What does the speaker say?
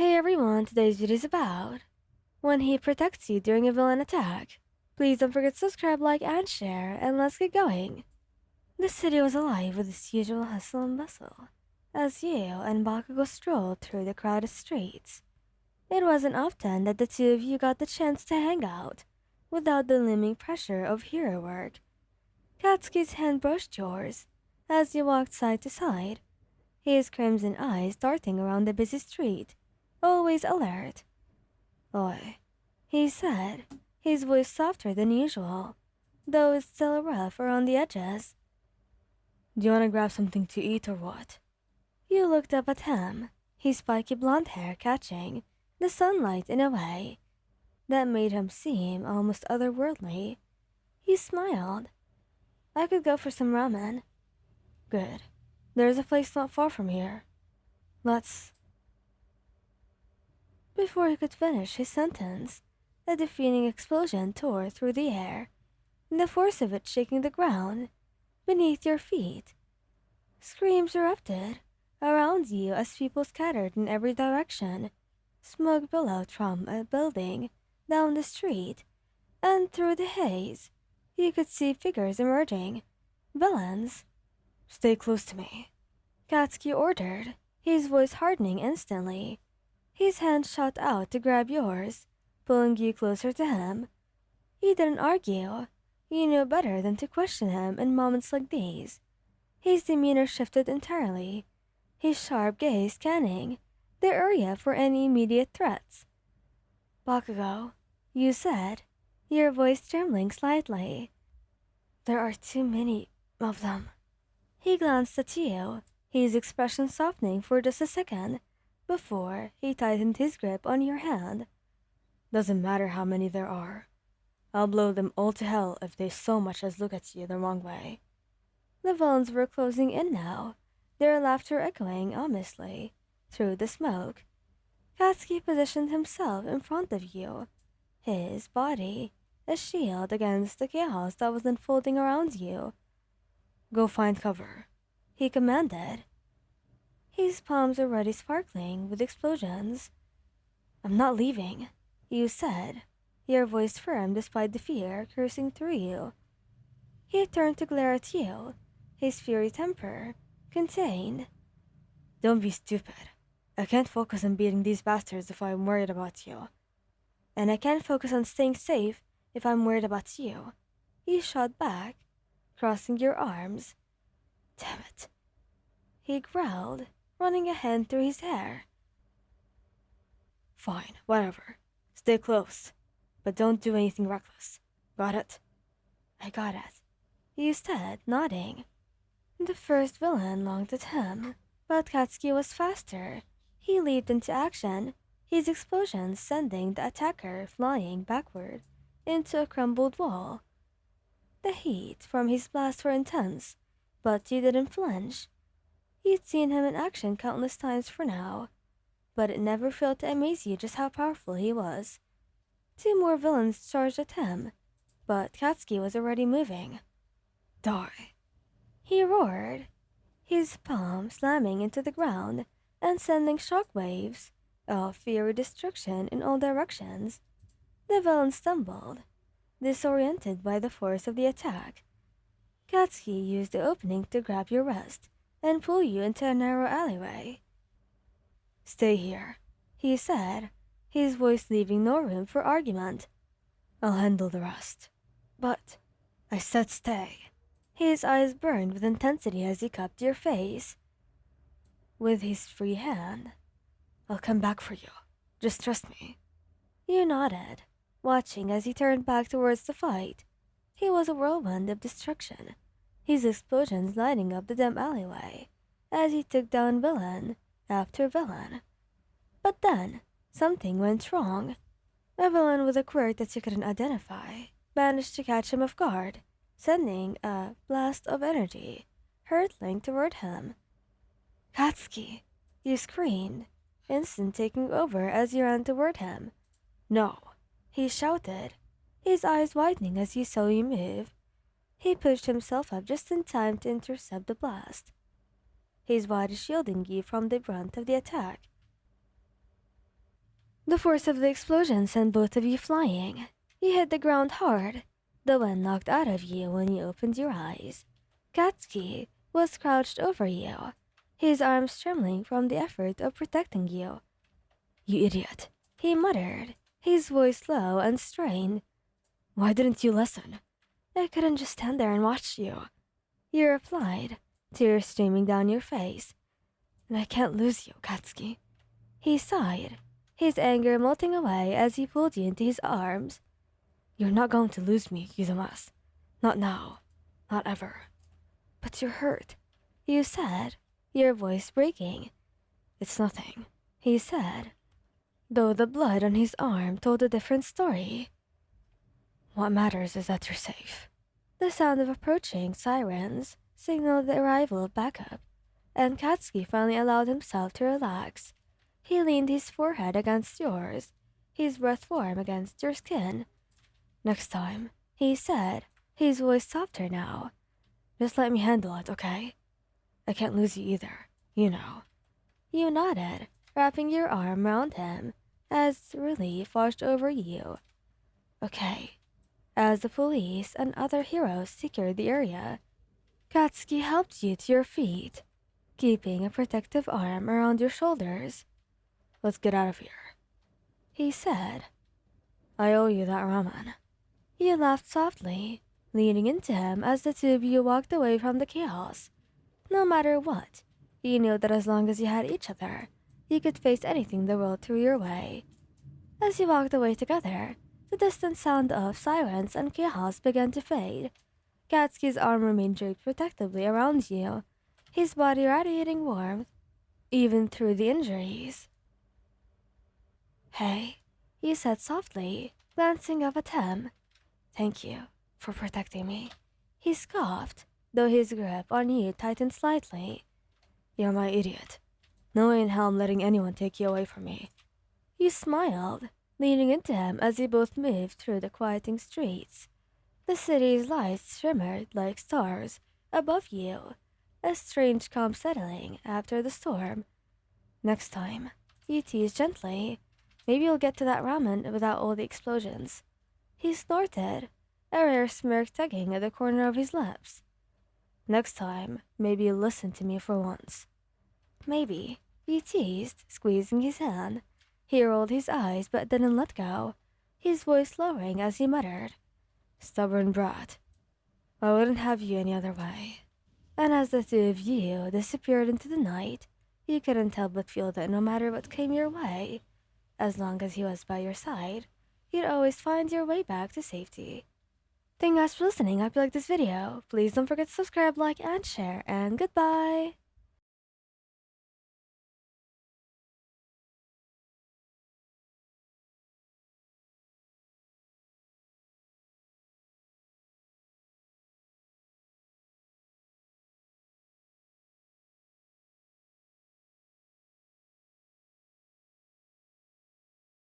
Hey everyone, today's video is about when he protects you during a villain attack. Please don't forget to subscribe, like, and share, and let's get going. The city was alive with its usual hustle and bustle, as you and Bakugou strolled through the crowded streets. It wasn't often that the two of you got the chance to hang out, without the looming pressure of hero work. Katsuki's hand brushed yours, as you walked side to side, his crimson eyes darting around the busy street, always alert. Oi, he said, his voice softer than usual, though it's still rough around the edges. Do you want to grab something to eat or what? You looked up at him, his spiky blonde hair catching the sunlight in a way that made him seem almost otherworldly. He smiled. I could go for some ramen. Good. There's a place not far from here. Let's... Before he could finish his sentence, a defeating explosion tore through the air, the force of it shaking the ground beneath your feet. Screams erupted around you as people scattered in every direction. Smoke billowed from a building down the street, and through the haze, you could see figures emerging. Villains. Stay close to me, Katsuki ordered, his voice hardening instantly. His hand shot out to grab yours, pulling you closer to him. He didn't argue. You knew better than to question him in moments like these. His demeanor shifted entirely, his sharp gaze scanning the area for any immediate threats. Bakugou, you said, your voice trembling slightly. There are too many of them. He glanced at you, his expression softening for just a second, before he tightened his grip on your hand. Doesn't matter how many there are. I'll blow them all to hell if they so much as look at you the wrong way. The villains were closing in now, their laughter echoing ominously through the smoke. Katsuki positioned himself in front of you, his body a shield against the chaos that was unfolding around you. Go find cover, he commanded, his palms already sparkling with explosions. I'm not leaving, you said, your voice firm despite the fear coursing through you. He turned to glare at you, his fury temper contained. Don't be stupid. I can't focus on beating these bastards if I'm worried about you. And I can't focus on staying safe if I'm worried about you. You shot back, crossing your arms. Damn it, he growled, running a hand through his hair. Fine, whatever. Stay close, but don't do anything reckless. Got it? I got it, you said, nodding. The first villain longed at him, but Katsuki was faster. He leaped into action, his explosion sending the attacker flying backward into a crumbled wall. The heat from his blast were intense, but you didn't flinch. You'd seen him in action countless times for now, but it never failed to amaze you just how powerful he was. Two more villains charged at him, but Katsuki was already moving. Die, he roared, his palm slamming into the ground and sending shockwaves of fiery destruction in all directions. The villain stumbled, disoriented by the force of the attack. Katsuki used the opening to grab your wrist and pull you into a narrow alleyway. Stay here, he said, his voice leaving no room for argument. I'll handle the rest. But I said stay. His eyes burned with intensity as he cupped your face. With his free hand, I'll come back for you. Just trust me. You nodded, watching as he turned back towards the fight. He was a whirlwind of destruction, his explosions lighting up the dim alleyway as he took down villain after villain. But then, something went wrong. A villain with a quirk that you couldn't identify managed to catch him off guard, sending a blast of energy hurtling toward him. Katsuki, you screamed, instant taking over as you ran toward him. No, he shouted, his eyes widening as he saw you move. He pushed himself up just in time to intercept the blast, his body shielding you from the brunt of the attack. The force of the explosion sent both of you flying. You hit the ground hard. The wind knocked out of you when you opened your eyes. Katsuki was crouched over you, his arms trembling from the effort of protecting you. "You idiot," he muttered, his voice low and strained. "Why didn't you listen?" "I couldn't just stand there and watch you," you replied, tears streaming down your face. "And I can't lose you, Katsuki." He sighed, his anger melting away as he pulled you into his arms. "You're not going to lose me, Yuzumas. Not now. Not ever." "But you're hurt," you said, your voice breaking. "It's nothing," he said, though the blood on his arm told a different story. "What matters is that you're safe." The sound of approaching sirens signaled the arrival of backup, and Katsuki finally allowed himself to relax. He leaned his forehead against yours, his breath warm against your skin. "Next time," he said, his voice softer now. "Just let me handle it, okay? I can't lose you either, you know." You nodded, wrapping your arm around him as relief washed over you. "Okay." As the police and other heroes secured the area, Katsuki helped you to your feet, keeping a protective arm around your shoulders. "Let's get out of here," he said. "I owe you that ramen." You laughed softly, leaning into him as the two of you walked away from the chaos. No matter what, you knew that as long as you had each other, you could face anything the world threw your way. As you walked away together, the distant sound of sirens and chaos began to fade. Katsuki's arm remained draped protectively around you, his body radiating warmth, even through the injuries. "Hey," you said softly, glancing up at him. "Thank you for protecting me." He scoffed, though his grip on you tightened slightly. "You're my idiot. No way in hell I'm letting anyone take you away from me." You smiled, leaning into him as you both moved through the quieting streets. The city's lights shimmered like stars above you, a strange calm settling after the storm. "Next time," you teased gently, "maybe you'll get to that ramen without all the explosions." He snorted, a rare smirk tugging at the corner of his lips. "Next time, maybe you'll listen to me for once." "Maybe," you teased, squeezing his hand. He rolled his eyes but didn't let go, his voice lowering as he muttered, "Stubborn brat. I wouldn't have you any other way." And as the two of you disappeared into the night, you couldn't help but feel that no matter what came your way, as long as he was by your side, you'd always find your way back to safety. Thank you guys for listening. I hope you liked this video. Please don't forget to subscribe, like, and share, and goodbye!